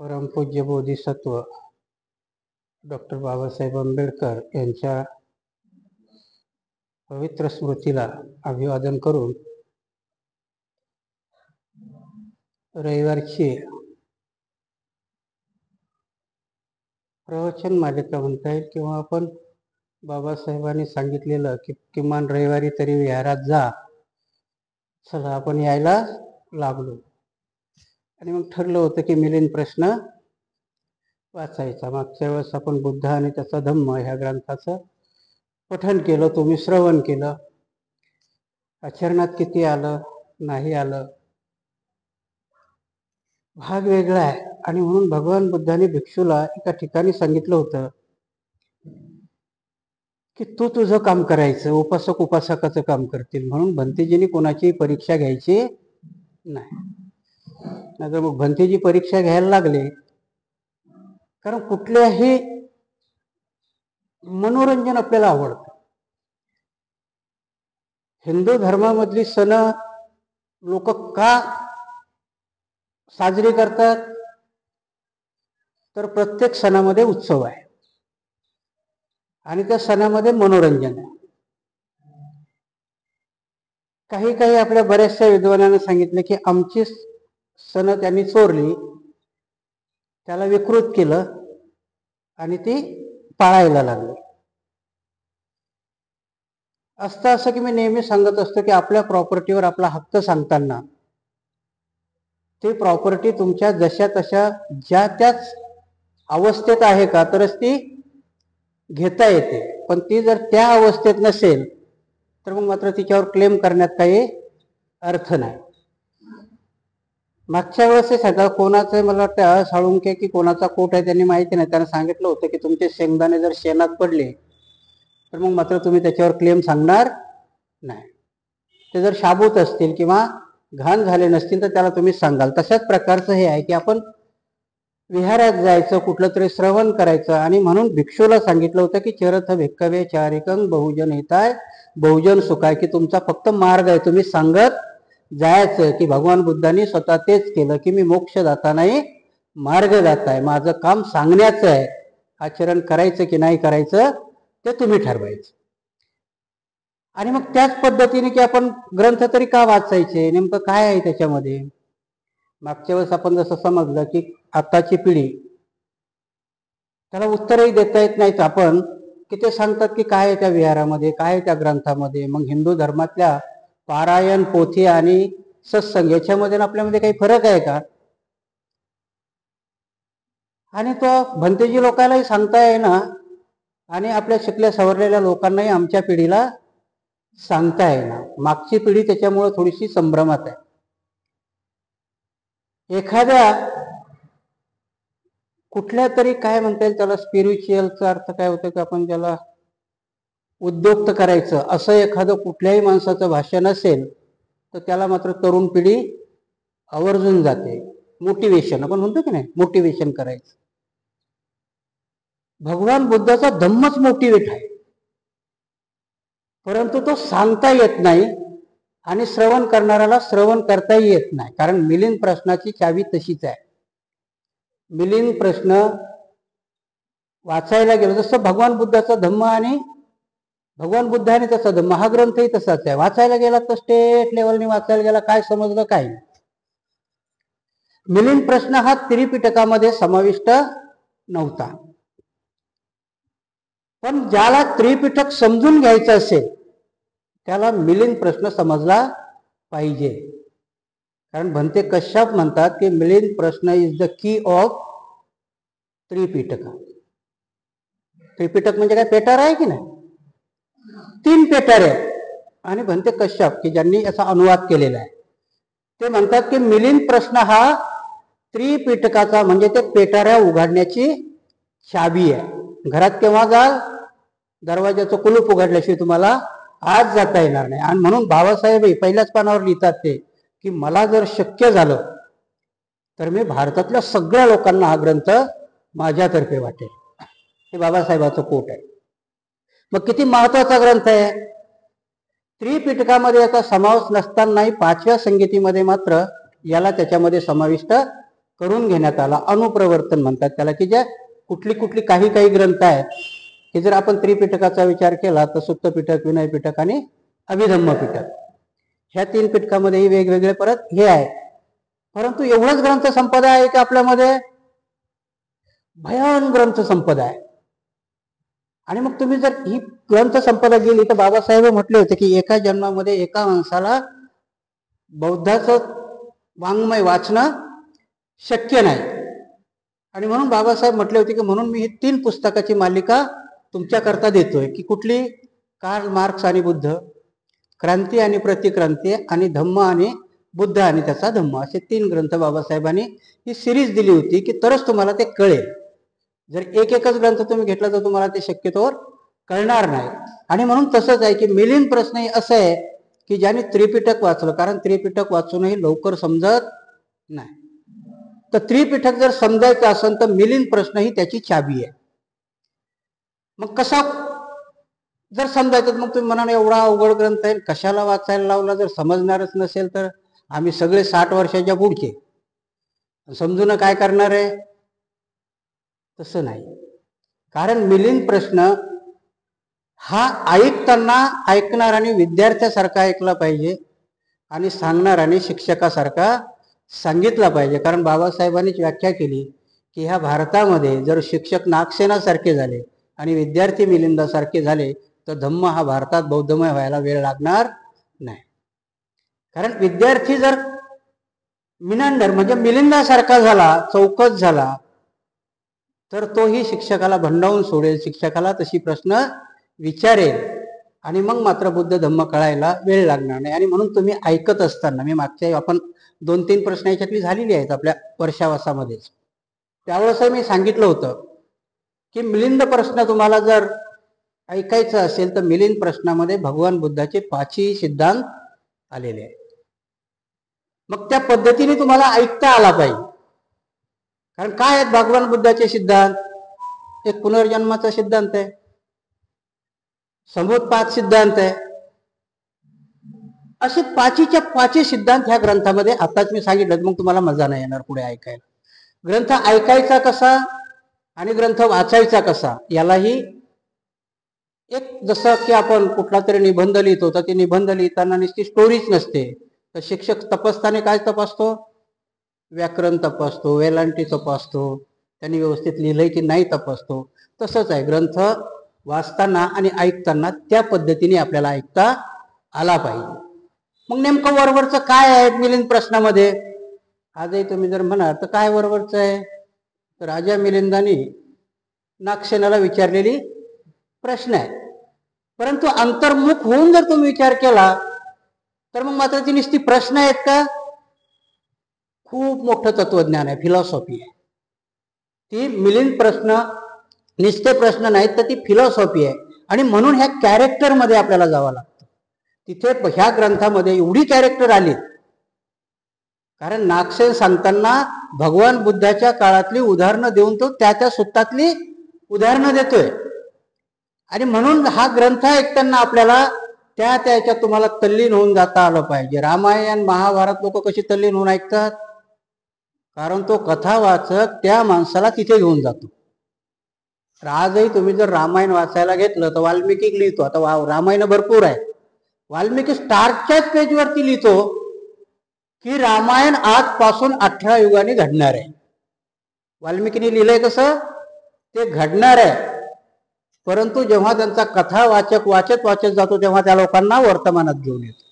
परमपूज्य बोधिसत्व डॉक्टर बाबासाहेब आंबेडकर यांच्या पवित्र स्मृतीला अभिवादन करून रविवारची प्रवचन मालिका म्हणता येईल किंवा आपण बाबासाहेबांनी सांगितलेलं की किमान रविवारी तरी विहारात जा, चला आपण यायला लागलो. आणि मग ठरलं होतं की मिलिंद प्रश्न वाचायचा. मागच्या वेळेस आपण बुद्ध आणि त्याचा धम्म ह्या ग्रंथाचं पठण केलं, तुम्ही श्रवण केलं. आचरणात किती आलं नाही आलं भाग वेगळा आहे. आणि म्हणून भगवान बुद्धाने भिक्षूला एका ठिकाणी सांगितलं होतं की तू तुझं काम करायचं, उपासक उपासकाचं काम करतील. म्हणून भंतेजींनी कोणाची परीक्षा घ्यायची नाही. नाहीतर मग भंतेजी परीक्षा घ्यायला लागले, कारण कुठल्याही मनोरंजन आपल्याला आवडतं. हिंदू धर्मामधली सण लोक का साजरी करतात, तर प्रत्येक सणामध्ये उत्सव आहे आणि त्या सणामध्ये मनोरंजन आहे. काही काही आपल्या बऱ्याचशा विद्वानांना सांगितलं की आमची सण त्यांनी चोरली, त्याला विकृत केलं आणि ती पाळायला लागली. असं की मी नेहमी सांगत असतो की आपल्या प्रॉपर्टीवर आपला हक्क सांगताना ती प्रॉपर्टी तुमच्या जशा तशा ज्या त्याच अवस्थेत आहे का तरच ती घेता येते. पण ती जर त्या अवस्थेत नसेल तर मग मात्र तिच्यावर क्लेम करण्यात काही अर्थ नाही. मागच्या वेळेस सगळं कोणाचं मला वाटतं साळुंके की कोणाचा कोट आहे त्यांनी माहिती नाही, त्यांना सांगितलं होतं की तुमचे शेंगदाणे जर शेणात पडले तर मग मात्र तुम्ही त्याच्यावर क्लेम सांगणार नाही. ते जर शाबूत असतील किंवा घाण झाले नसतील तर त्याला तुम्ही सांगाल. तशाच प्रकारचं हे आहे की आपण विहारात जायचं, कुठलं तरी श्रवण करायचं. आणि म्हणून भिक्षूला सांगितलं होतं की चरथ भिक्खवे चारिकं बहुजन हिताय बहुजन सुखाय, की तुमचा फक्त मार्ग आहे, तुम्ही सांगत जायचं. की भगवान बुद्धांनी स्वतः तेच केलं की मी मोक्षदाता नाही, मार्गदाता आहे. माझं काम सांगण्याचं आहे, आचरण करायचं की नाही करायचं ते तुम्ही ठरवायचं. आणि मग त्याच पद्धतीने की आपण ग्रंथ तरी का वाचायचे, नेमकं काय आहे त्याच्यामध्ये. मागच्या वेळेस आपण जसं समजलं की आताची पिढी त्याला उत्तरही देता येत नाहीत आपण, की ते सांगतात की काय आहे त्या विहारामध्ये, काय आहे त्या ग्रंथामध्ये. मग हिंदू धर्मातल्या पारायण पोथी आणि सत्संग याच्यामध्ये आपल्यामध्ये काही फरक आहे का. आणि तो भंतेजी लोकांनाही सांगता येईना आणि आपल्या शिकल्या सवरलेल्या लोकांनाही आमच्या पिढीला सांगता येईना. मागची पिढी त्याच्यामुळे थोडीशी संभ्रमात आहे. एखाद्या कुठल्या तरी काय म्हणता येईल त्याला, स्पिरिच्युअलचा अर्थ काय होतं की आपण ज्याला उद्युक्त करायचं असं एखादं कुठल्याही माणसाचं भाषण असेल तर त्याला मात्र तरुण पिढी आवर्जून जाते. मोटिवेशन आपण म्हणतो की नाही, मोटिवेशन करायचं. भगवान बुद्धाचा धम्मच मोटिवेट आहे, परंतु तो सांगता येत नाही आणि श्रवण करणाऱ्याला श्रवण करताही येत नाही. कारण मिलिंद प्रश्नाची चावी तशीच आहे. मिलिंद प्रश्न वाचायला गेलो जसं भगवान बुद्धाचा धम्म आणि भगवान बुद्धाने त्याचा धम्म हा ग्रंथही तसाच आहे. वाचायला गेला तर स्टेट लेवलने वाचायला गेला, काय समजलं काय. मिलिंद प्रश्न हा त्रिपिटकामध्ये समाविष्ट नव्हता. पण ज्याला त्रिपिटक समजून घ्यायचं असेल त्याला मिलिंद प्रश्न समजला पाहिजे. कारण भंते कश्यप म्हणतात की मिलिंद प्रश्न is the key of Tripitaka. Tripitaka म्हणजे काय, पेटार आहे की नाही, 3 पेटार आहेत. आणि भंते कश्यप की ज्यांनी याचा अनुवाद केलेला आहे ते म्हणतात की मिलिंद प्रश्न हा त्रिपिटकाचा म्हणजे ते पेटाऱ्या उघडण्याची चाबी आहे. घरात केव्हा जाल, दरवाजाचं कुलूप उघडल्याशिवाय तुम्हाला आज जाता येणार नाही. आणि म्हणून बाबासाहेब पहिल्याच पानावर लिहितात ते की मला जर शक्य झालं तर मी भारतातल्या सगळ्या लोकांना हा ग्रंथ माझ्यातर्फे वाटेल. हे बाबासाहेबाचं कोट आहे. मग किती महत्वाचा ग्रंथ आहे. त्रिपिटकामध्ये याचा समावेश नसतानाही 5व्या संगीतीमध्ये मात्र याला त्याच्यामध्ये समाविष्ट करून घेण्यात आला. अनुप्रवर्तन म्हणतात त्याला, की ज्या कुठली कुठली काही ग्रंथ आहेत की जर आपण त्रिपिटकाचा विचार केला तर सुत्त पिटक, विनय पिटक आणि अभिधम्म पिटक, ह्या 3 पिटकामध्येही वेगवेगळे परत हे आहे. परंतु एवढंच ग्रंथ संपदा आहे की आपल्यामध्ये भयान ग्रंथ संपदा आहे. आणि मग तुम्ही जर ही ग्रंथ संपदा गेली तर बाबासाहेब म्हटले होते की एका जन्मामध्ये एका माणसाला बौद्धाचं वाङ्मय वाचणं शक्य नाही. आणि म्हणून बाबासाहेब म्हटले होते की म्हणून मी ही 3 पुस्तकाची मालिका तुमच्याकरता देतोय. की कुठली? कार्ल मार्क्स आणि बुद्ध, क्रांती आणि प्रतिक्रांती, आणि धम्म आणि बुद्ध आणि त्याचा धम्म, असे 3 ग्रंथ बाबासाहेबांनी ही सिरीज दिली होती की तरच तुम्हाला ते कळेल. जर एकच ग्रंथ तुम्ही घेतला तर तुम्हाला ते शक्यतोवर कळणार नाही. आणि म्हणून तसंच आहे की मिलिंद प्रश्न असं आहे की ज्याने त्रिपिटक वाचलं, कारण त्रिपिटक वाचूनही लवकर समजत नाही, तर त्रिपिटक जर समजायचं असेल तर मिलिंद प्रश्न ही त्याची चाबी आहे. मग कसा जर समजायचं, मग तुम्ही म्हणाल एवढा अवघड ग्रंथ आहे कशाला वाचायला लावला, जर समजणारच नसेल तर आम्ही सगळे 60 वर्षाच्या पुढचे समजून काय करणार आहे? तसं नाही. कारण मिलिंद प्रश्न हा ऐकताना ऐकणाराने विद्यार्थ्यासारखा ऐकला पाहिजे आणि सांगणाराने शिक्षकासारखा सांगितला पाहिजे. कारण बाबासाहेबांनीच व्याख्या केली की ह्या भारतामध्ये जर शिक्षक नागसेनासारखे झाले आणि विद्यार्थी मिलिंदासारखे झाले तर धम्म हा भारतात बौद्धमय व्हायला वेळ लागणार नाही. कारण विद्यार्थी जर मिनांडर म्हणजे मिलिंदासारखा झाला, चौकस झाला, तर तोही शिक्षकाला भंडावून सोडेल, शिक्षकाला तशी प्रश्न विचारेल, आणि मग मात्र बुद्ध धम्म कळायला वेळ लागणार नाही. आणि म्हणून तुम्ही ऐकत असताना, मी मागच्या आपण 2-3 प्रश्न याच्यातली झालेली आहेत आपल्या वर्षावासामध्येच, त्यावेळेस मी सांगितलं होतं की मिलिंद प्रश्न तुम्हाला जर ऐकायचं असेल तर मिलिंद प्रश्नामध्ये भगवान बुद्धाचे 5ही सिद्धांत आलेले आहेत. मग त्या पद्धतीने तुम्हाला ऐकता आला पाहिजे. कारण काय आहेत भगवान बुद्धाचे सिद्धांत? एक पुनर्जन्माचा सिद्धांत आहे, समुत्पाद सिद्धांत आहे, असे 5च्या 5 सिद्धांत ह्या ग्रंथामध्ये आताच मी सांगितलं. मग तुम्हाला मजा नाही येणार पुढे ऐकायला. ग्रंथ ऐकायचा कसा आणि ग्रंथ वाचायचा कसा, यालाही एक, जसं की आपण कुठला तरी निबंध लिहितो तर ती निबंध लिहिताना नुसती स्टोरीच नसते, तर शिक्षक तपासताना काय तपासतो? व्याकरण तपासतो, वेलांटी तपासतो, त्यांनी व्यवस्थित लिहिलंय की नाही तपासतो. तसंच आहे ग्रंथ वाचताना आणि ऐकताना त्या पद्धतीने आपल्याला ऐकता आला पाहिजे. मग नेमकं वरवरचं काय आहे मिलिंद प्रश्नामध्ये? आजही तुम्ही जर म्हणाल तर काय वरवरचं आहे, तर राजा मिलिंदाने नागसेनाला विचारलेली प्रश्न आहे. परंतु अंतर्मुख होऊन जर तुम्ही विचार केला तर मग मात्र ती नुसती प्रश्न आहेत का? खूप मोठं तत्वज्ञान आहे, फिलॉसॉफी आहे ती. मिलिंद प्रश्न निस्ते प्रश्न नाहीत, तर ती फिलॉसॉफी आहे. आणि म्हणून ह्या कॅरेक्टरमध्ये आपल्याला जावं लागतं. तिथे ह्या ग्रंथामध्ये एवढी कॅरेक्टर आली, कारण नागसेन सांगताना भगवान बुद्धाच्या काळातली उदाहरणं देऊन तो त्या सुत्तातली उदाहरणं देतोय. आणि म्हणून हा ग्रंथ ऐकताना आपल्याला त्याच्यात तुम्हाला तल्लीन होऊन जाता आलं पाहिजे. रामायण महाभारत लोक कशी तल्लीन होऊन ऐकतात? कारण तो कथावाचक त्या माणसाला तिथे घेऊन जातो. आजही तुम्ही जर रामायण वाचायला घेतलं तर वाल्मिकी लिहितो, आता रामायण भरपूर आहे, वाल्मिकी स्टार्टच्याच पेजवरती लिहितो की रामायण आजपासून 18 युगाने घडणार आहे. वाल्मिकीने लिहिलंय कसं? ते घडणार आहे. परंतु जेव्हा त्यांचा कथावाचक वाचत जातो तेव्हा त्या लोकांना वर्तमानात घेऊन येतो.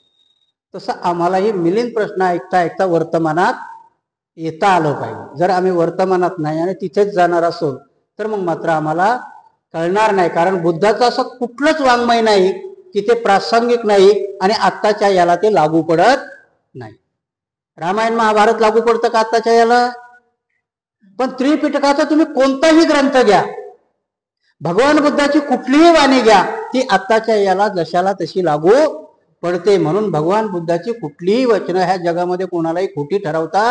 तसं आम्हालाही मिलिंद प्रश्न ऐकता ऐकता वर्तमानात येता आलं पाहिजे. जर आम्ही वर्तमानात नाही आणि तिथेच जाणार असो तर मग मात्र आम्हाला कळणार नाही. कारण बुद्धाचं असं कुठलंच वाङ्मय नाही की ते प्रासंगिक नाही आणि आत्ताच्या याला ते लागू पडत नाही. रामायण महाभारत लागू पडतं का आत्ताच्या याला? पण त्रिपिटकाचा तुम्ही कोणताही ग्रंथ घ्या, भगवान बुद्धाची कुठलीही वाणी घ्या, ती आत्ताच्या याला जशाला तशी लागू पडते. म्हणून भगवान बुद्धाची कुठलीही वचनं ह्या जगामध्ये कोणालाही खोटी ठरवता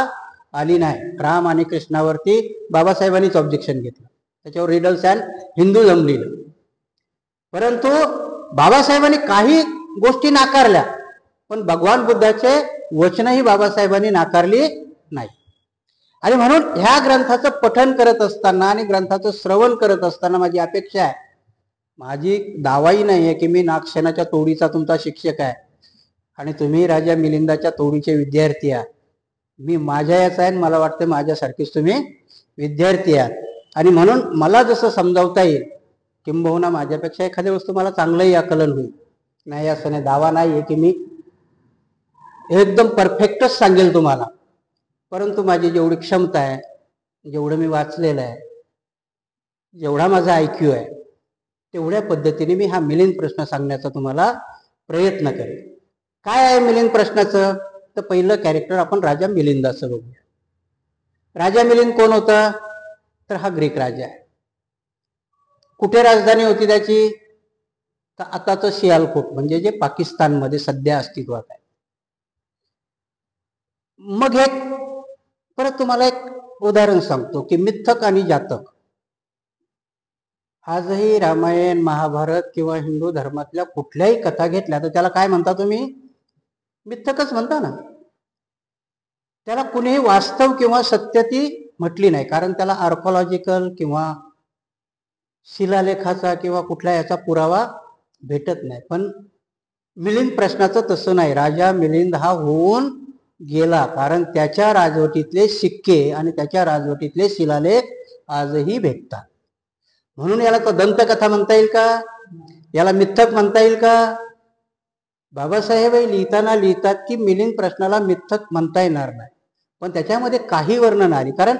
आली नाही. राम आणि कृष्णावरती बाबासाहेबांनीच ऑब्जेक्शन घेतलं, त्याच्यावर रिडल्स अँड हिंदुझम लिहिलं. परंतु बाबासाहेबांनी काही गोष्टी नाकारल्या, पण भगवान बुद्धाचे वचनही बाबासाहेबांनी नाकारली नाही. आणि म्हणून ह्या ग्रंथाचं पठन करत असताना आणि ग्रंथाचं श्रवण करत असताना माझी अपेक्षा आहे, माझी दावाही नाही आहे की मी नागसेनाच्या तोडीचा तुमचा शिक्षक आहे आणि तुम्ही राजा मिलिंदाच्या तोडीचे विद्यार्थी आहात. मी माझ्या याचा आहे, मला वाटतं माझ्यासारखीच तुम्ही विद्यार्थी आहात. आणि म्हणून मला जसं समजावता येईल, किंबहुना माझ्यापेक्षा एखाद्या वस्तू मला चांगलंही आकलन होईल. नाही असं नाही, दावा नाही आहे की मी एकदम परफेक्टच सांगेल तुम्हाला, परंतु माझी जेवढी क्षमता आहे, जेवढं मी वाचलेलं आहे, जेवढा माझा IQ आहे, तेवढ्या पद्धतीने मी हा मिलिंद प्रश्न सांगण्याचा तुम्हाला प्रयत्न करेन. काय आहे मिलिंद प्रश्नाचं? तर पहिलं कॅरेक्टर आपण राजा मिलिंदाचं बघूया. राजा मिलिंद कोण होता? तर हा ग्रीक राजा आहे. कुठे राजधानी होती त्याची? तर आताचं सियालकोट, म्हणजे जे पाकिस्तानमध्ये सध्या अस्तित्वात आहे. मग एक परत तुम्हाला एक उदाहरण सांगतो की मिथक आणि जातक. आजही रामायण, महाभारत किंवा हिंदू धर्मातल्या कुठल्याही कथा घेतल्या तर त्याला काय म्हणता तुम्ही? मिथकच म्हणता ना. त्याला कुणीही वास्तव किंवा सत्य ती म्हटली नाही, कारण त्याला आर्कोलॉजिकल किंवा शिलालेखाचा किंवा कुठल्या याचा पुरावा भेटत नाही. पण मिलिंद प्रश्नाचं तसं नाही. राजा मिलिंद हा होऊन गेला, कारण त्याच्या राजवटीतले सिक्के आणि त्याच्या राजवटीतले शिलालेख आजही भेटतात. म्हणून याला तो दंतकथा म्हणता येईल का? याला मिथक म्हणता येईल का? बाबासाहेब लिहिताना लिहितात की मिलिंद प्रश्नाला मिथक म्हणता येणार नाही, पण त्याच्यामध्ये काही वर्णन आली. कारण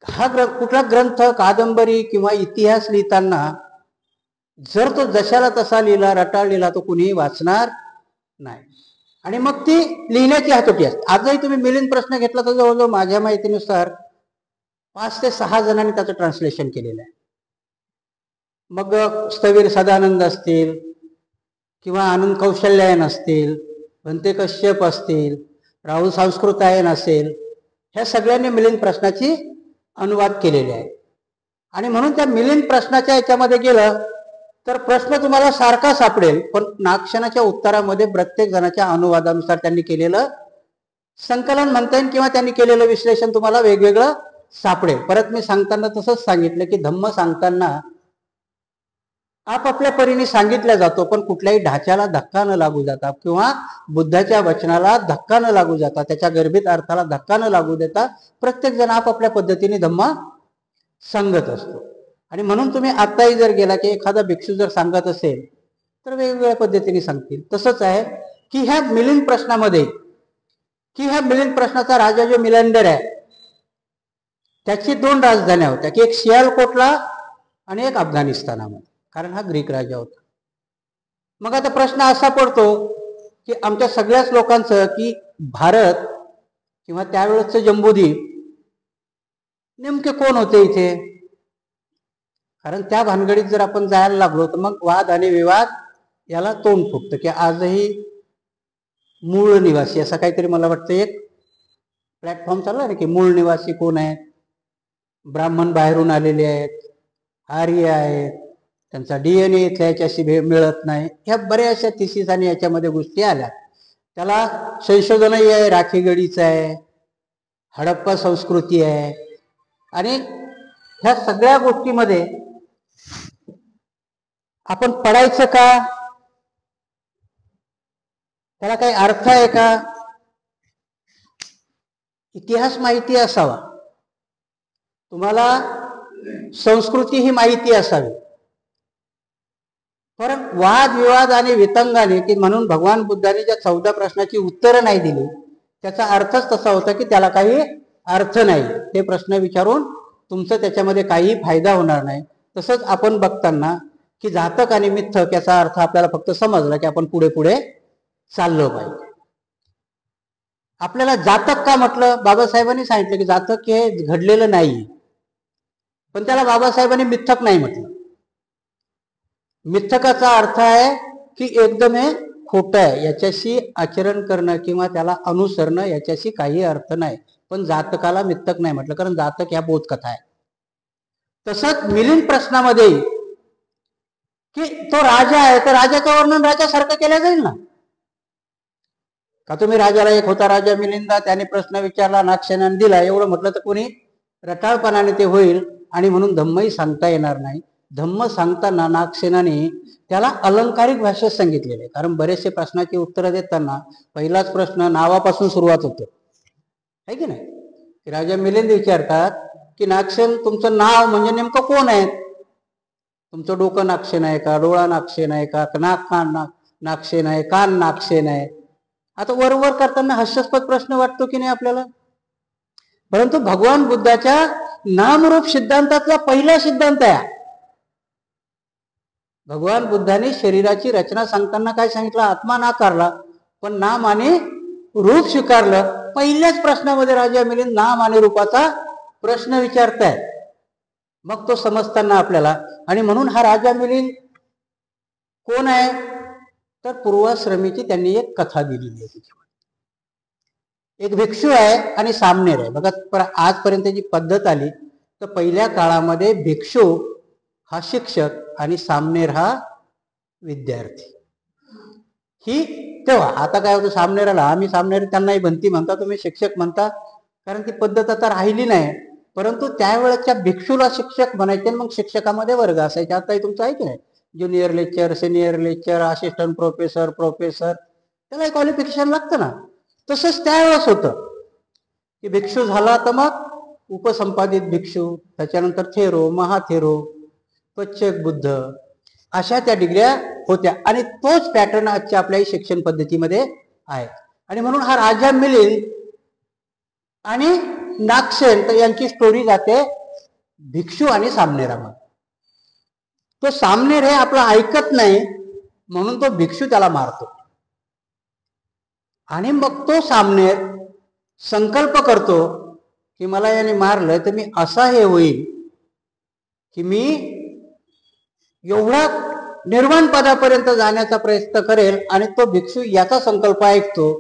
हा कुठला ग्रंथ, कादंबरी किंवा इतिहास लिहिताना जर तो जशाला तसा लिहिला, रटाळ लिहिला, तो कुणीही वाचणार नाही. आणि मग ती लिहिण्याची हातोटी असते. आजही तुम्ही मिलिंद प्रश्न घेतला तर जवळजवळ माझ्या माहितीनुसार 5 ते 6 जणांनी त्याचं ट्रान्सलेशन केलेलं आहे. मग स्थवीर सदानंद असतील किंवा आनंद कौशल्यायन असतील, भंते कश्यप असतील, राहुल संस्कृतायन असेल, ह्या सगळ्यांनी मिलिंद प्रश्नाची अनुवाद केलेले आहे. आणि म्हणून त्या मिलिंद प्रश्नाच्या याच्यामध्ये गेलं तर प्रश्न तुम्हाला सारखा सापडेल, पण नागसेनाच्या उत्तरामध्ये प्रत्येक जणाच्या अनुवादानुसार त्यांनी केलेलं संकलन म्हणता येईल किंवा त्यांनी केलेलं विश्लेषण तुम्हाला वेगवेगळं सापडेल. परत मी सांगताना तसंच सांगितलं की धम्म सांगताना आपापल्या परीने सांगितल्या जातो, पण कुठल्याही ढाच्याला धक्का न लागू जाता किंवा बुद्धाच्या वचनाला धक्का न लागू जाता, त्याच्या गर्भित अर्थाला धक्का न लागू देता प्रत्येक जण आपापल्या पद्धतीने धम्म सांगत असतो. आणि म्हणून तुम्ही आताही जर गेला की एखादा भिक्षू जर सांगत असेल तर वेगवेगळ्या पद्धतीने सांगतील. तसंच आहे की ह्या मिलिंद प्रश्नामध्ये, की ह्या मिलिंद प्रश्नाचा राजा जो मिलिंदर आहे त्याची 2 राजधान्या होत्या, की एक सियालकोटला आणि एक अफगाणिस्तानामध्ये, कारण हा ग्रीक राजा होता. मग आता प्रश्न असा पडतो की आमच्या सगळ्याच लोकांचं की भारत किंवा त्यावेळेसचं जम्बूद्वीप नेमके कोण होते इथे? कारण त्या भानगडीत जर आपण जायला लागलो तर मग वाद आणि विवाद याला तोंड फुटतं. की आजही मूळ निवासी असं काहीतरी मला वाटतं एक प्लॅटफॉर्म चालू आहे ना, की मूळ निवासी कोण आहेत? ब्राह्मण बाहेरून आलेले आहेत, आर्य आहेत, त्यांचा DNA इथल्या याच्याशी मिळत नाही, ह्या बऱ्याचशा थिसिस आणि याच्यामध्ये गोष्टी आल्या. त्याला संशोधनही आहे, राखीगडीचं आहे, हडप्पा संस्कृती आहे. आणि ह्या सगळ्या गोष्टीमध्ये आपण पडायचं का? त्याला काही अर्थ आहे का? इतिहास माहिती असावा, तुम्हाला संस्कृती ही माहिती असावी. पण वादविवाद आणि वितंगाने की म्हणून भगवान बुद्धांनी ज्या 14 प्रश्नाची उत्तरं नाही दिली त्याचा अर्थच तसा होता की त्याला काही अर्थ नाही. ते प्रश्न विचारून तुमचं त्याच्यामध्ये काही फायदा होणार नाही. तसंच आपण बघताना की जातक आणि मिथक याचा अर्थ आपल्याला फक्त समजला की आपण पुढे पुढे चाललो पाहिजे. आपल्याला जातक का म्हटलं? बाबासाहेबांनी सांगितलं की जातक हे घडलेलं नाही, पण त्याला बाबासाहेबांनी मिथक नाही म्हटलं. मिथकाचा अर्थ आहे की एकदम हे खोटं आहे, याच्याशी आचरण करणं किंवा त्याला अनुसरणं याच्याशी काही अर्थ नाही. पण जातकाला मिथक नाही म्हटलं, कारण जातक ह्या बोधकथा आहे. तसंच मिलिंद प्रश्नामध्ये की तो राजा आहे तर राजाचं वर्णन राजासारखं केलं जाईल ना. का तुम्ही राजाला एक होता राजा मिलिंदा, त्याने प्रश्न विचारला, नागसेनाने दिला, एवढं म्हटलं तर कोणी रटाळपणाने ते होईल, आणि म्हणून धम्मही सांगता येणार नाही. धम्म सांगताना नागसेनाने त्याला अलंकारिक भाषेत सांगितलेले, कारण बरेचसे प्रश्नाची उत्तरं देताना पहिलाच प्रश्न नावापासून सुरुवात होतो, आहे की नाही. राजा मिलिंद विचारतात की नागसेन, तुमचं नाव म्हणजे नेमकं कोण आहे? तुमचं डोकं नागसेन आहे का, डोळा नागसेन आहे का, नाक कान नागसेन आहे, कान नागसेन आहे. आता वरवर करताना हास्यास्पद प्रश्न वाटतो की नाही आपल्याला, परंतु भगवान बुद्धाच्या नामरूप सिद्धांतातला पहिला सिद्धांत आहे. भगवान बुद्धाने शरीराची रचना सांगताना काय सांगितलं? आत्मा नाकारला, पण नाम आणि रूप स्वीकारलं. पहिल्याच प्रश्नामध्ये राजा मिलिंद नाम आणि रूपाचा प्रश्न विचारताय, मग तो समजताना आपल्याला. आणि म्हणून हा राजा मिलिंद कोण आहे? तर पूर्वाश्रमीची त्यांनी एक कथा दिलेली आहे. एक भिक्षू आहे आणि सामनेर आहे. बघा, आजपर्यंत जी पद्धत आली तर पहिल्या काळामध्ये भिक्षू हा शिक्षक आणि सामनेर हा विद्यार्थी. ही तेव्हा, आता काय होतं, सामनेराला आम्ही सामनेर, त्यांनाही भंती म्हणता, तुम्ही शिक्षक म्हणता, कारण ती पद्धत आता राहिली नाही. परंतु त्यावेळेच्या भिक्षूला शिक्षक म्हणायचे, मग शिक्षकामध्ये वर्ग असायचे. आताही तुमचं आहे की नाही, junior lecture, senior lecture, assistant professor, professor, त्याला क्वालिफिकेशन लागतं ना. तसंच त्यावेळेस होतं की भिक्षू झाला तर मग उपसंपादित भिक्षू, त्याच्यानंतर थेरो, महाथेरो, पच्चक बुद्ध, अशा त्या डिग्र्या होत्या. आणि तोच पॅटर्न आजच्या आपल्या शिक्षण पद्धतीमध्ये आहे. आणि म्हणून हा राजा मिलिंद आणि नागसेन, तर यांची स्टोरी जाते भिक्षू आणि सामनेरामध्ये. तो सामनेर हे आपलं ऐकत नाही, म्हणून तो भिक्षू त्याला मारतो. आणि मग तो सामनेर संकल्प करतो की मला याने मारलं तर मी असा हे होईल की मी एवढा निर्वाण पदापर्यंत जाण्याचा प्रयत्न करेल. आणि तो भिक्षू याचा संकल्प ऐकतो,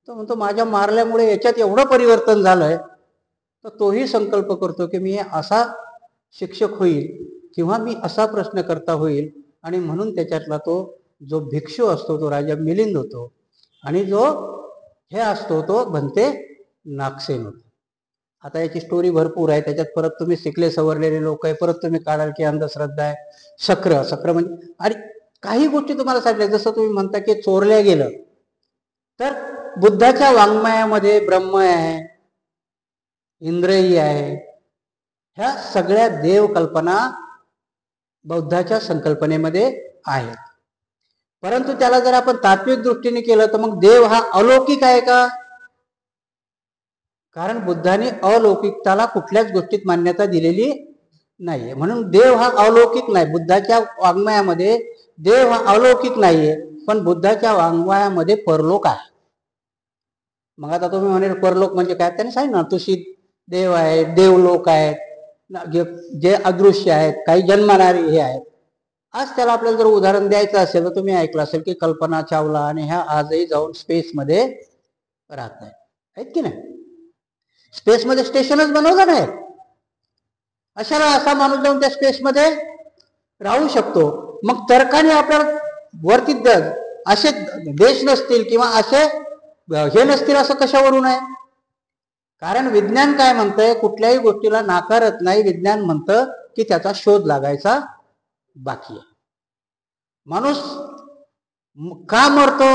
तो म्हणतो माझ्या मारल्यामुळे याच्यात एवढं परिवर्तन झालंय, तर तोही संकल्प करतो की मी असा शिक्षक होईल किंवा मी असा प्रश्नकर्ता होईल. आणि म्हणून त्याच्यातला तो जो भिक्षू असतो तो राजा मिलिंद होतो, आणि जो हे असतो तो बनते नागसेन होतो. आता याची स्टोरी भरपूर आहे, त्याच्यात परत तुम्ही शिकले सवरलेले लोक आहे, परत तुम्ही काढाल की अंधश्रद्धा आहे, सक्र म्हणजे, आणि काही गोष्टी तुम्हाला सांगितल्या. जसं तुम्ही म्हणता की चोरल्या गेलं, तर बुद्धाच्या वाङ्मयामध्ये ब्रह्म आहे, इंद्रिय आहे, ह्या सगळ्या देव कल्पना बौद्धाच्या संकल्पनेमध्ये आहेत. परंतु त्याला जर आपण तात्विक दृष्टीने केलं तर मग देव हा अलौकिक आहे का? कारण बुद्धाने अलौकिकताला कुठल्याच गोष्टीत मान्यता दिलेली नाहीये, म्हणून देव हा अलौकिक नाही. बुद्धाच्या वाङ्मयामध्ये देव हा अलौकिक नाहीये, पण बुद्धाच्या वाङ्मयामध्ये परलोक आहे. मग आता तुम्ही म्हणे परलोक म्हणजे काय? त्याने सांगितलं ना, तुशी देव आहे, देवलोक आहेत, जे अदृश्य आहेत, काही जन्मणारे हे आहेत. आज त्याला आपल्याला जर उदाहरण द्यायचं असेल तर तुम्ही ऐकलं असेल की कल्पना चावला आणि ह्या आजही जाऊन स्पेसमध्ये राहत आहेत की नाही. स्पेसमध्ये स्टेशनच बनवलं नाही, अशाला असा माणूस जाऊन त्या स्पेसमध्ये राहू शकतो. मग तर्काने आपल्याला वरती असे देश नसतील किंवा असे हे नसतील असं कशावरून आहे? कारण विज्ञान काय म्हणतंय? कुठल्याही गोष्टीला नाकारत नाही. विज्ञान म्हणतं की त्याचा शोध लागायचा बाकी आहे. माणूस का मरतो?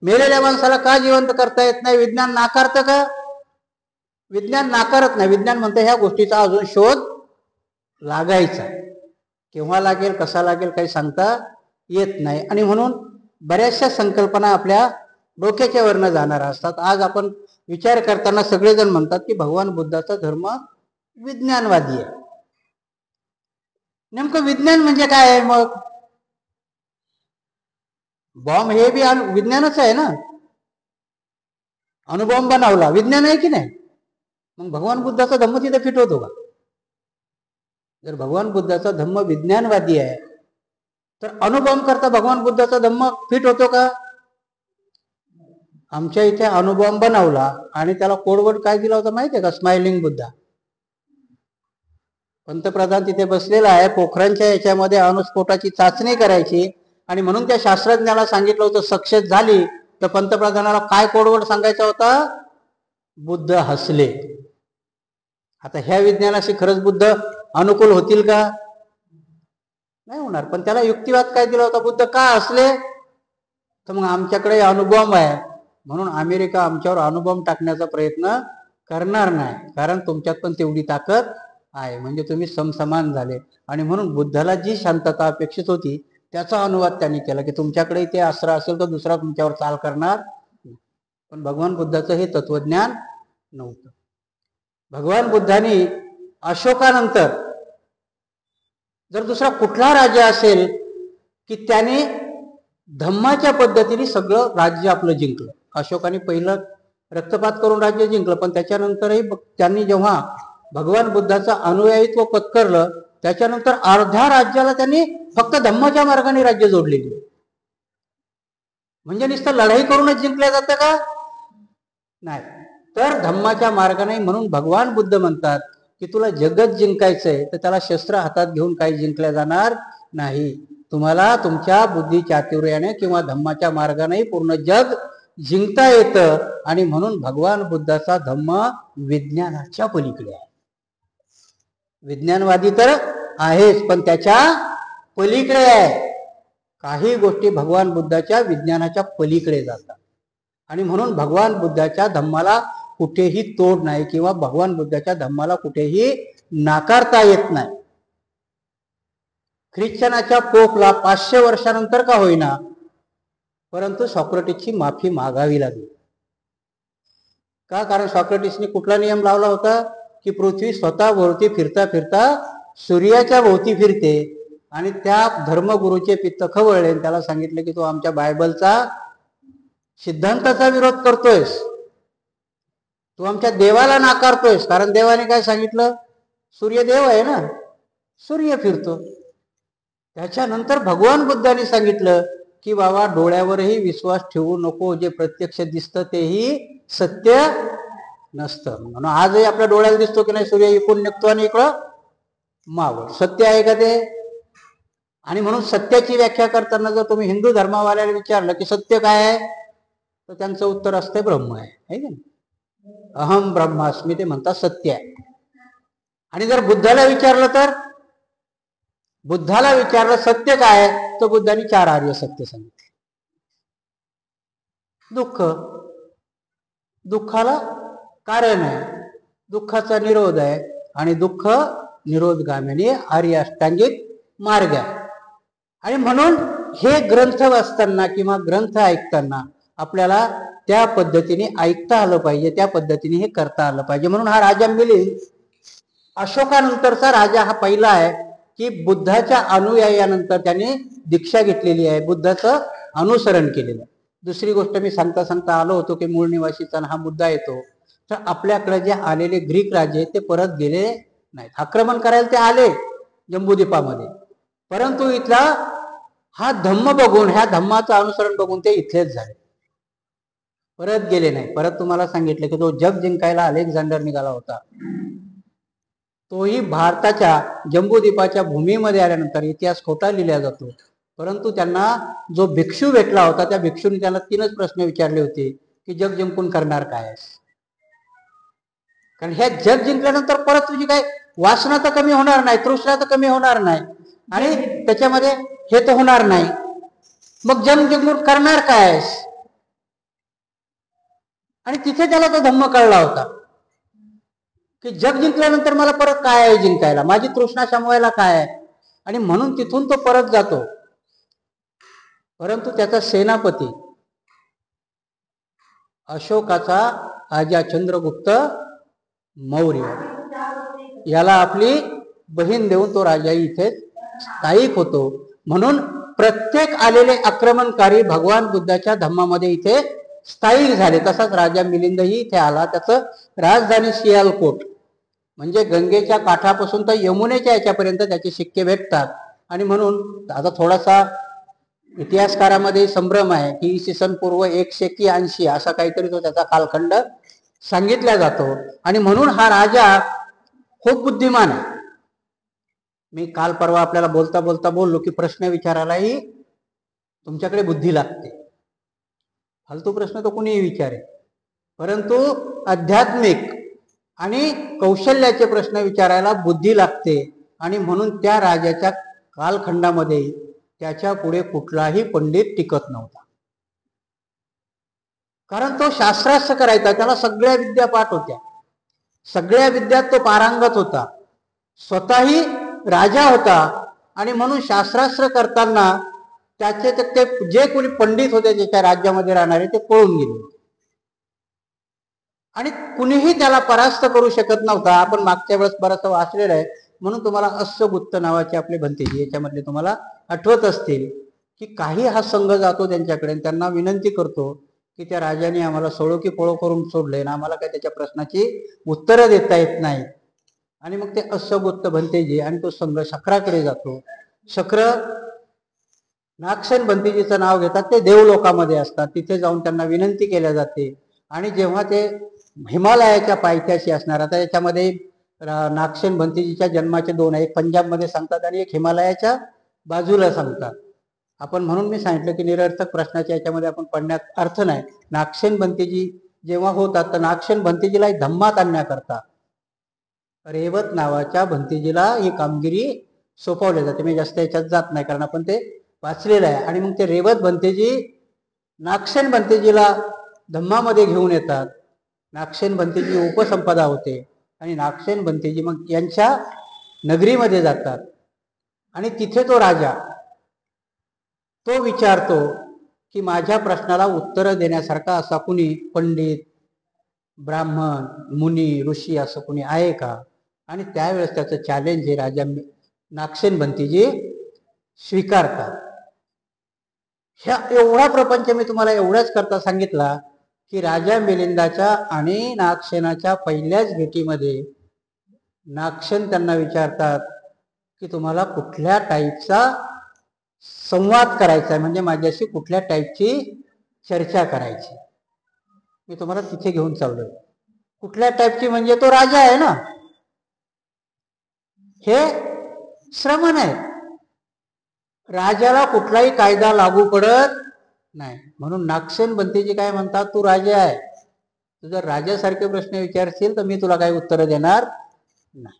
मेलेल्या माणसाला का जिवंत करता येत नाही? विज्ञान नाकारतं का? विज्ञान नाकारत नाही. विज्ञान म्हणतं ह्या गोष्टीचा अजून शोध लागायचा, केव्हा लागेल, कसा लागेल, काही सांगता येत नाही. आणि म्हणून बऱ्याचशा संकल्पना आपल्या डोक्याच्या वरनं जाणार असतात. आज आपण विचार करताना सगळेजण म्हणतात की भगवान बुद्धाचा धर्म विज्ञानवादी आहे. नेमकं विज्ञान म्हणजे काय आहे? मग बॉम्ब हे बी विज्ञानच आहे ना. अणुबॉम्ब बनवला, विज्ञान आहे की नाही? मग भगवान बुद्धाचा धम्म तिथे फिट होतो का? जर भगवान बुद्धाचा धम्म विज्ञानवादी आहे तर अणुबॉम्ब करता भगवान बुद्धाचा धम्म फिट होतो का? आमच्या इथे अणुबॉम्ब बनवला आणि त्याला कोडवर्ड काय दिला होता माहितीये का? स्माइलिंग बुद्धा. पंतप्रधान तिथे बसलेला आहे, पोखरांच्या याच्यामध्ये अणुस्फोटाची चाचणी करायची, आणि म्हणून त्या शास्त्रज्ञाला सांगितलं होतं सक्सेस झाली तर पंतप्रधानाला काय कोडवर्ड सांगायचा होता? बुद्ध हसले. आता ह्या विज्ञानाशी खरंच बुद्ध अनुकूल होतील का? नाही होणार. पण त्याला युक्तिवाद काय दिला होता? बुद्ध का हसले? तर मग आमच्याकडे अणुबॉम्ब आहे म्हणून अमेरिका आमच्यावर अणुबॉम्ब टाकण्याचा प्रयत्न करणार नाही, कारण तुमच्यात पण तेवढी ताकद आहे, म्हणजे तुम्ही समसमान झाले. आणि म्हणून बुद्धाला जी शांतता अपेक्षित होती त्याचा अनुवाद त्यांनी केला की तुमच्याकडे ते अस्त्र असेल तर दुसरा तुमच्यावर चाल करणार. पण भगवान बुद्धाचं हे तत्वज्ञान नव्हतं. भगवान बुद्धांनी अशोकानंतर जर दुसरा कुठला राजा असेल की त्याने धम्माच्या पद्धतीने सगळं राज्य आपलं जिंकलं. अशोकाने पहिलं रक्तपात करून राज्य जिंकलं, पण त्याच्यानंतरही त्यांनी जेव्हा भगवान बुद्धाचं अनुयायित्व पत्करलं त्याच्यानंतर अर्ध्या राज्याला त्यांनी फक्त धम्माच्या मार्गाने राज्य जोडलेली. म्हणजे नुसतं लढाई करूनच जिंकल्या जातं का? नाही, तर धम्माच्या मार्गाने. म्हणून भगवान बुद्ध म्हणतात की तुला जगत जिंकायचंय तर त्याला शस्त्र हातात घेऊन काही जिंकल्या जाणार नाही. तुम्हाला तुमच्या बुद्धी चातुर्याने किंवा धम्माच्या मार्गाने पूर्ण जग जिंकता येतं. आणि म्हणून भगवान बुद्धाचा धम्म विज्ञानाच्या पलीकडे आहे. विज्ञानवादी तर आहेच, पण त्याच्या पलीकडे आहे. काही गोष्टी भगवान बुद्धाच्या विज्ञानाच्या पलीकडे जातात. आणि म्हणून भगवान बुद्धाच्या धम्माला कुठेही तोड नाही किंवा भगवान बुद्धाच्या धम्माला कुठेही नाकारता येत नाही. ख्रिश्चनाच्या पोपला 500 वर्षानंतर का होईना परंतु सॉक्रेटिसची माफी मागावी लागली. का? कारण सॉक्रेटिसने कुठला नियम लावला होता की पृथ्वी स्वतः भोवती फिरता फिरता सूर्याच्या भोवती फिरते. आणि त्या धर्मगुरूचे पित्त खवळले, त्याला सांगितलं की तो आमच्या बायबलचा सिद्धांताचा विरोध करतोयस, तू आमच्या देवाला नाकारतोयस. कारण देवाने काय सांगितलं? सूर्य देव आहे ना, सूर्य फिरतो. त्याच्यानंतर भगवान बुद्धांनी सांगितलं की बाबा डोळ्यावरही विश्वास ठेवू नको, जे प्रत्यक्ष दिसतं तेही सत्य नसतं. म्हणून आजही आपल्या डोळ्याला दिसतो की नाही सूर्य इकडून निघतो आणि इकडं मावळ, सत्य आहे का ते? आणि म्हणून सत्याची व्याख्या करताना जर तुम्ही हिंदू धर्मावाल्याला विचारलं की सत्य काय आहे तर त्यांचं उत्तर असते ब्रह्म आहे का? अहम ब्रह्मास्मी ते म्हणतात सत्य आहे. आणि जर बुद्धाला विचारलं तर बुद्धाला विचारलं सत्य काय आहे तर बुद्धांनी 4 आर्य सत्य सांगितले. दुःख, दुःखाला कारण आहे, दुःखाचा निरोध आहे आणि दुःख निरोधगामिनी आर्य अष्टांगिक मार्ग आहे. आणि म्हणून हे ग्रंथ वाचताना किंवा ग्रंथ ऐकताना आपल्याला त्या पद्धतीने ऐकता आलं पाहिजे, त्या पद्धतीने हे करता आलं पाहिजे. म्हणून हा राजा मिलिंद अशोकानंतरचा राजा हा पहिला आहे की बुद्धाच्या अनुयायानंतर त्याने दीक्षा घेतलेली आहे, बुद्धाचं अनुसरण केलेलं आहे. दुसरी गोष्ट मी सांगता सांगता आलो होतो की मूळ निवासीचा हा मुद्दा येतो. तर आपल्याकडे जे आलेले ग्रीक राजे ते परत गेले नाहीत. आक्रमण करायला ते आले जम्बूद्वीपामध्ये, परंतु इथला हा धम्म बघून, ह्या धम्माचं अनुसरण बघून ते इथलेच झाले, परत गेले नाही. परत तुम्हाला सांगितलं की तो जग जिंकायला अलेक्झांडर निघाला होता, तोही भारताच्या जम्बूद्वीपाच्या भूमीमध्ये आल्यानंतर इतिहास खोटा लिहिला जातो. परंतु त्यांना जो भिक्षू भेटला होता त्या भिक्षूने त्याला 3च प्रश्न विचारले होते की जग जिंकून करणार काय? कारण हे जग जिंकल्यानंतर परत तुझी काय वासना तर कमी होणार नाही, तृष्णा तर कमी होणार नाही आणि त्याच्यामध्ये हे तर होणार नाही, मग जग जिंकून करणार काय? आणि तिथे त्याला तो धम्म कळला होता की जग जिंकल्यानंतर मला परत काय आहे जिंकायला, माझी तृष्णा शमवायला काय आहे. आणि म्हणून तिथून तो परत जातो. परंतु त्याचा सेनापती अशोकाचा राजा चंद्रगुप्त मौर्य याला आपली बहीण देऊन तो राजा इथे स्थायिक होतो. म्हणून प्रत्येक आलेले आक्रमणकारी भगवान बुद्धाच्या धम्मामध्ये इथे स्थायिक झाले. तसाच राजा मिलिंदही इथे आला. त्याचं राजधानी सियालकोट म्हणजे गंगेच्या काठापासून तर यमुनेच्या याच्यापर्यंत त्याचे शिक्के भेटतात. आणि म्हणून आता थोडासा इतिहासकारामध्ये संभ्रम आहे की इसवी सन पूर्व 180 असा काहीतरी तो त्याचा कालखंड सांगितला जातो. आणि म्हणून हा राजा खूप बुद्धिमान आहे. मी काल परवा आपल्याला बोलता बोलता बोललो की प्रश्न विचारायलाही तुमच्याकडे बुद्धी लागते. फालतू प्रश्न तो कुणीही विचारेल, परंतु आध्यात्मिक आणि कौशल्याचे प्रश्न विचारायला बुद्धी लागते. आणि म्हणून त्या राजाच्या कालखंडामध्ये त्याच्या पुढे कुठलाही पंडित टिकत नव्हता, कारण तो शास्त्रार्थ करायचा, त्याला सगळ्या विद्या पाठ होत्या, सगळ्या विद्यात तो पारंगत होता, स्वतःही राजा होता. आणि म्हणून शास्त्रास्त्र करताना त्याचे ते जे कोणी पंडित होते ज्याच्या राज्यामध्ये राहणारे ते पळून गेले आणि कुणीही त्याला परास्त करू शकत नव्हता. आपण मागच्या वेळेस बरंचसं वाचलेलं आहे, म्हणून तुम्हाला अश्वगुप्त नावाचे आपले भंतेजी याच्यामधले तुम्हाला आठवत असतील की काही हा संघ जातो त्यांच्याकडे, त्यांना विनंती करतो की त्या राजाने आम्हाला सोळो की पळो करून सोडले ना, आम्हाला काय त्याच्या प्रश्नाची उत्तरं देता येत नाहीत. आणि मग ते अश्वगुप्त भंतेजी आणि तो संघ शक्राकडे जातो. शक्र नागसेन भंतेजीचं नाव घेतात, ते देवलोकामध्ये असतात, तिथे जाऊन त्यांना विनंती केल्या जाते. आणि जेव्हा ते हिमालयाच्या पायथ्याशी असणार, आता याच्यामध्ये नागसेन भंतेजीच्या जन्माचे दोन आहे, एक पंजाबमध्ये सांगतात आणि एक हिमालयाच्या बाजूला सांगतात. आपण म्हणून मी सांगितलं की निरर्थक प्रश्नाच्या याच्यामध्ये आपण पडण्यात अर्थ नाही. नागसेन भंतेजी जेव्हा होतात तर नागसेन भंतेजीला धम्मात आणण्याकरता रेवत नावाच्या भंतेजीला ही कामगिरी सोपवली जाते. मी जास्त याच्यात जात नाही कारण आपण ते वाचलेलं आहे. आणि मग ते रेवत भंतेजी नागसेन भंतेजीला धम्मामध्ये घेऊन येतात. नागसेन भंतेजी उपसंपदा होते आणि नागसेन भंतेजी मग यांच्या नगरीमध्ये जातात आणि तिथे तो राजा तो विचारतो की माझ्या प्रश्नाला उत्तर देण्यासारखा असा कुणी पंडित, ब्राह्मण, मुनी, ऋषी असं कुणी आहे का. आणि त्यावेळेस त्याचं चॅलेंज हे राजा नागसेन भंतेजी स्वीकारतात. ह्या एवढा प्रपंच मी तुम्हाला एवढ्याच करता सांगितला की राजा मिलिंदाच्या आणि नागसेनाच्या पहिल्याच भेटीमध्ये नागसेन त्यांना विचारतात की तुम्हाला कुठल्या टाईपचा संवाद करायचा आहे, म्हणजे माझ्याशी कुठल्या टाईपची चर्चा करायची. मी तुम्हाला तिथे घेऊन चाललोय. कुठल्या टाईपची म्हणजे तो राजा आहे ना, हे श्रमण आहे, राजाला कुठलाही कायदा लागू पडत नाही. म्हणून नागसेन भंतेजी काय म्हणतात, तू राजा आहे, तू जर राजासारखे प्रश्न विचारशील तर मी तुला काही उत्तर देणार नाही,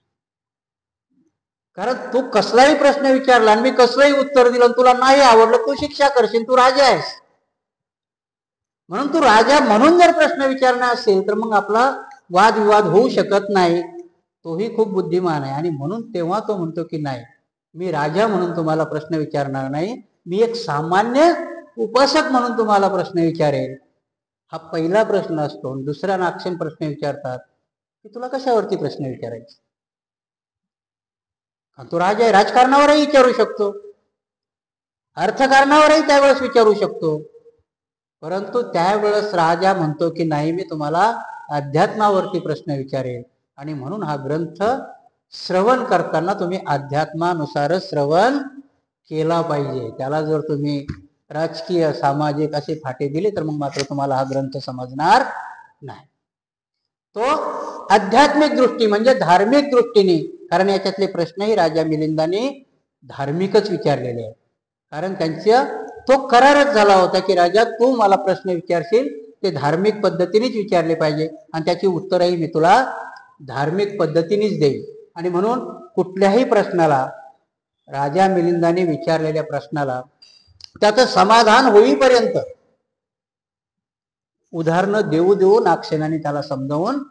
कारण तू कसलाही प्रश्न विचारला आणि मी कसलंही उत्तर दिलं तुला नाही आवडलं, तू शिक्षा करशील, तू राजा आहेस. म्हणून तू राजा म्हणून जर प्रश्न विचारणार असेल तर मग आपला वादविवाद होऊ शकत नाही. तोही खूप बुद्धिमान आहे आणि म्हणून तेव्हा तो म्हणतो की नाही, मी राजा म्हणून तुम्हाला प्रश्न विचारणार नाही, मी एक सामान्य उपासक म्हणून तुम्हाला प्रश्न विचारेल. हा पहिला प्रश्न असतो. दुसरा नागसेन प्रश्न विचारतात की तुला कशावरती प्रश्न विचारायचे. तो राजा आहे, राजकारणावरही विचारू शकतो, अर्थकारणावरही त्यावेळेस विचारू शकतो, परंतु त्यावेळेस राजा म्हणतो की नाही, मी तुम्हाला अध्यात्मावरती प्रश्न विचारेल. आणि म्हणून हा ग्रंथ श्रवण करताना तुम्ही अध्यात्मानुसारच श्रवण केला पाहिजे. त्याला जर तुम्ही राजकीय सामाजिक असे फाटे दिले तर मग मात्र तुम्हाला हा ग्रंथ समजणार नाही. तो आध्यात्मिक दृष्टी म्हणजे धार्मिक दृष्टीने, कारण याच्यातले प्रश्नही राजा मिलिंदाने धार्मिकच विचारलेले आहेत, कारण त्यांचा तो करारच झाला होता की राजा तू मला प्रश्न विचारशील ते धार्मिक पद्धतीनेच विचारले पाहिजे आणि त्याची उत्तरही मी तुला धार्मिक पद्धतीनेच देईल. आणि म्हणून कुठल्याही प्रश्नाला, राजा मिलिंदाने विचारलेल्या प्रश्नाला त्याचं समाधान होईपर्यंत उदाहरणं देऊ देऊ नागसेनाने त्याला समजावून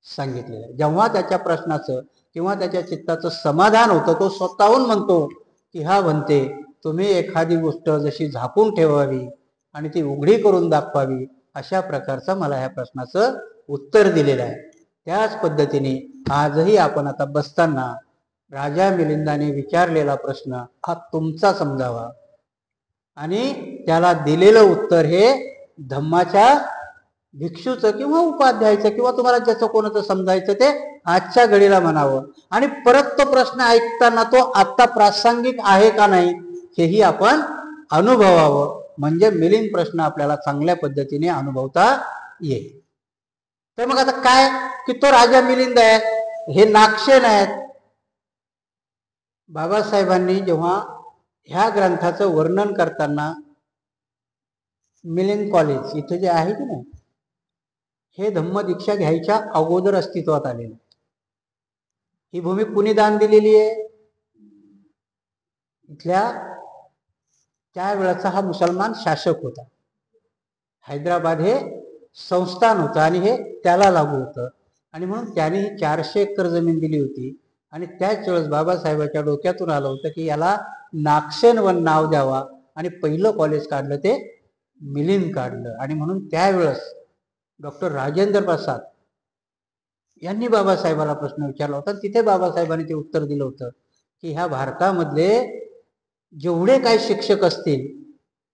सांगितलेलं आहे. जेव्हा त्याच्या प्रश्नाचं किंवा त्याच्या चित्ताचं समाधान होतं तो स्वतःहून म्हणतो की हा भंते, तुम्ही एखादी गोष्ट जशी झाकून ठेवावी आणि ती उघडी करून दाखवावी अशा प्रकारचं मला ह्या प्रश्नाचं उत्तर दिलेलं आहे. त्याच पद्धतीने आजही आपण आता बसताना राजा मिलिंदाने विचारलेला प्रश्न हा तुमचा समजावा आणि त्याला दिलेलं उत्तर हे धम्माच्या भिक्षूचं किंवा उपाध्यायाचं किंवा तुम्हाला ज्याचं कोणाचं समजायचं ते आजच्या घडीला म्हणावं. आणि परत तो प्रश्न ऐकताना तो आता प्रासंगिक आहे का नाही हेही आपण अनुभवावं, म्हणजे मिलिंद प्रश्न आपल्याला चांगल्या पद्धतीने अनुभवता येईल. तर मग आता काय की तो राजा मिलिंद आहे, हे नागसेन आहेत. बाबासाहेबांनी जेव्हा ह्या ग्रंथाचं वर्णन करताना मिलिंद कॉलेज इथे जे आहे की नाही, हे धम्म दीक्षा घ्यायच्या अगोदर अस्तित्वात आलेलं. ही भूमी कुणी दान दिलेली आहे? इथल्या त्यावेळेचा हा मुसलमान शासक होता. हैदराबाद हे संस्थान होतं आणि हे त्याला लागू होतं, आणि म्हणून त्याने ही 400 एकर जमीन दिली होती. आणि त्याच वेळेस बाबासाहेबांच्या डोक्यातून आलं होतं की याला नागसेनवन नाव द्यावा, आणि पहिलं कॉलेज काढलं ते मिलिंद काढलं. आणि म्हणून त्यावेळेस डॉक्टर राजेंद्र प्रसाद यांनी बाबासाहेबांना प्रश्न विचारला होता. तिथे बाबासाहेबांनी ते उत्तर दिलं होतं की ह्या भारतामधले जेवढे काही शिक्षक असतील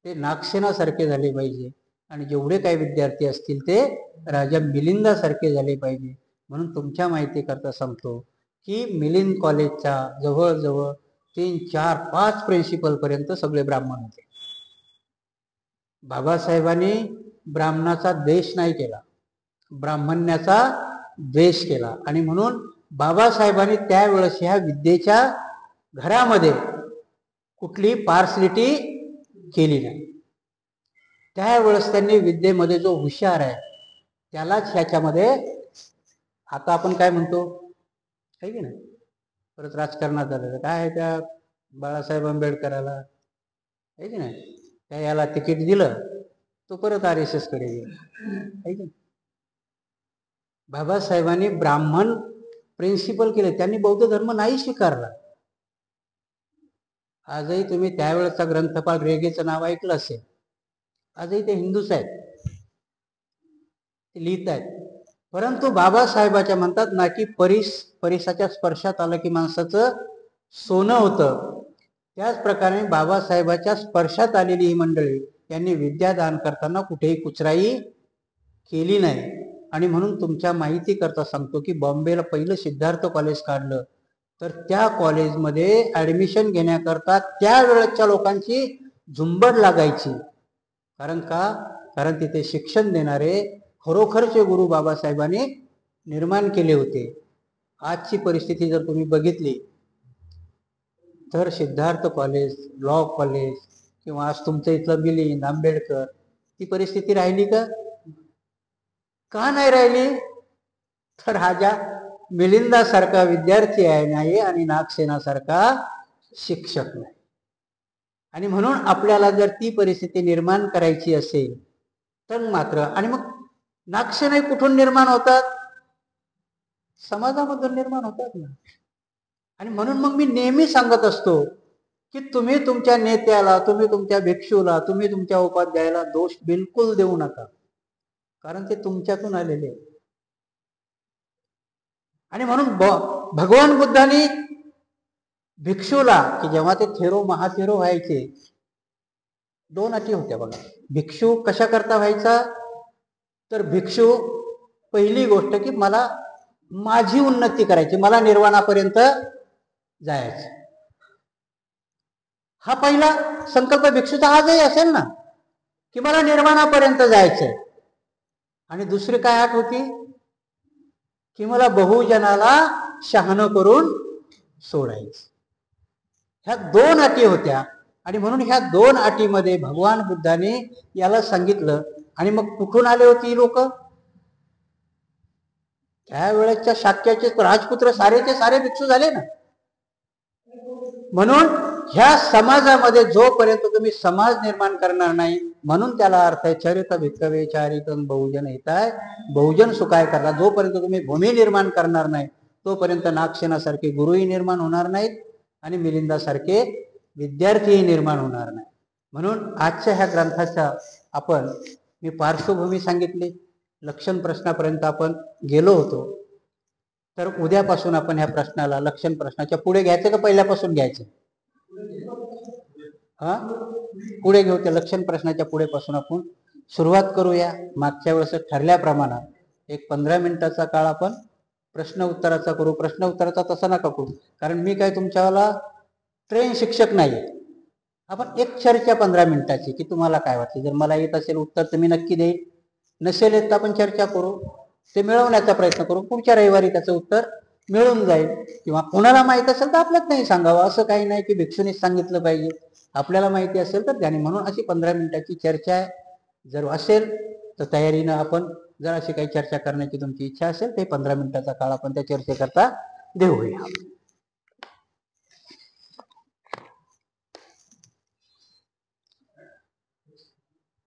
ते नागसेनासारखे झाले पाहिजे, आणि जेवढे काही विद्यार्थी असतील ते राजा मिलिंदासारखे झाले पाहिजे. म्हणून तुमच्या माहिती करता सांगतो की मिलिंद कॉलेजच्या जवळजवळ 3, 4, 5 प्रिन्सिपल पर्यंत सगळे ब्राह्मण होते. बाबासाहेबांनी ब्राह्मणाचा देश नाही केला, ब्राह्मण्याचा द्वेष केला. आणि म्हणून बाबासाहेबांनी त्यावेळेस ह्या विद्येच्या घरामध्ये कुठली पार्सलिटी केली नाही. त्यावेळेस त्यांनी विद्येमध्ये जो हुशार आहे त्यालाच ह्याच्यामध्ये, आता आपण काय म्हणतो आहे की नाही, परत राजकारणात आलेलं काय आहे, त्या बाळासाहेब आंबेडकराला आहे की नाही, त्या याला तिकीट दिलं तो परत RSS कडे गेला आहे की. बाबासाहेबांनी ब्राह्मण प्रिन्सिपल केले, त्यांनी बौद्ध धर्म नाही स्वीकारला. आजही तुम्ही त्यावेळेचा ग्रंथपाल रेगेचं नाव ऐकलं असेल, आजही ते हिंदूच आहेत, ते लिहित आहेत. परंतु बाबासाहेबाच्या म्हणतात ना की परिसाच्या स्पर्शात आलं की माणसाचं सोनं होतं. त्याच प्रकारे बाबासाहेबाच्या स्पर्शात आलेली ही मंडळी यांनी विद्यादान करताना कुठेही कुचराई केली नाही. आणि म्हणून तुमच्या माहिती करता सांगतो की बॉम्बेला पहिलं सिद्धार्थ कॉलेज काढलं, तर त्या कॉलेजमध्ये ऍडमिशन घेण्याकरता त्यावेळेच्या लोकांची झुंबड लागायची. कारण तिथे शिक्षण देणारे खरोखरचे गुरु बाबासाहेबांनी निर्माण केले होते. आजची परिस्थिती जर तुम्ही बघितली तर सिद्धार्थ कॉलेज, लॉ कॉलेज, किंवा आज तुमचं इथलं मिलिंद, आंबेडकर, ती परिस्थिती राहिली का? का नाही राहिली? तर राजा मिलिंदासारखा विद्यार्थी आहे नाही, आणि नागसेनासारखा शिक्षक नाही. आणि म्हणून आपल्याला जर ती परिस्थिती निर्माण करायची असेल तर मात्र, आणि मग नागसेना कुठून निर्माण होतात? समाजामधून निर्माण होतात ना. आणि म्हणून मग मी नेहमी सांगत असतो की तुम्ही तुमच्या नेत्याला, तुम्ही तुमच्या भिक्षूला, तुम्ही तुमच्या उपाध्यायाला दोष बिलकुल देऊ नका, कारण ते तुमच्यातून आलेले. आणि म्हणून भगवान बुद्धांनी भिक्षूला, की जेव्हा ते थेरो महाथेरो व्हायचे, 2 अटी होत्या बघा. भिक्षू कशा करता व्हायचा? तर भिक्षू पहिली गोष्ट की मला माझी उन्नती करायची, मला निर्वाणापर्यंत जायचं. हा पहिला संकल्प भिक्षूचा आजही असेल ना, की मला निर्वाणापर्यंत जायचंय. आणि दुसरी काय अट होती? की मला बहुजनाला शहाणं करून सोडायचं. ह्या 2 अटी होत्या. आणि म्हणून ह्या 2 अटीमध्ये भगवान बुद्धाने याला सांगितलं. आणि मग कुठून आले होते लोक? त्यावेळेच्या शाक्याचे राजपुत्र सारेचे सारे भिक्षू झाले ना. म्हणून ह्या समाजामध्ये जोपर्यंत तुम्ही समाज निर्माण करणार नाही, म्हणून त्याला अर्थ आहे चरित भिक्खवे चारितन बहुजन हिताय, बहुजन सुखाय करला. जोपर्यंत तुम्ही भूमी निर्माण करणार नाही तोपर्यंत नागसेनासारखे गुरुही निर्माण होणार नाहीत, आणि मिलिंदासारखे विद्यार्थीही निर्माण होणार नाही. म्हणून आजच्या ह्या ग्रंथाच्या मी पार्श्वभूमी सांगितली, लक्षण प्रश्नापर्यंत आपण गेलो होतो. तर उद्यापासून आपण ह्या प्रश्नाला, लक्षण प्रश्नाच्या पुढे घ्यायचं का पहिल्यापासून घ्यायचं? पुढे घेऊ. त्या लक्षण प्रश्नाच्या पुढे पासून आपण सुरुवात करूया. मागच्या वेळेस ठरल्याप्रमाणे एक 15 मिनिटाचा काळ आपण प्रश्न उत्तराचा करू. प्रश्न उत्तराचा तसा नका करू, कारण मी काय तुमच्याला ट्रेन शिक्षक नाही. आपण एक चर्चा 15 मिनिटाची, की तुम्हाला काय वाटतं. जर मला येत असेल उत्तर तर मी नक्की देईल, नसेल येत तर आपण चर्चा करू, ते मिळवण्याचा प्रयत्न करू. पुढच्या रविवारी त्याचं उत्तर मिळून जाईल. किंवा कोणाला माहित असेल तर आपल्यात नाही सांगावं, असं काही नाही की भिक्षुनीच सांगितलं पाहिजे. आपल्याला माहिती असेल तर त्याने. म्हणून अशी 15 मिनिटाची चर्चा आहे. जर असेल तर तयारीनं आपण जर अशी काही चर्चा करण्याची तुमची इच्छा असेल ते 15 मिनिटाचा काळ आपण त्या चर्चेकरता देऊया.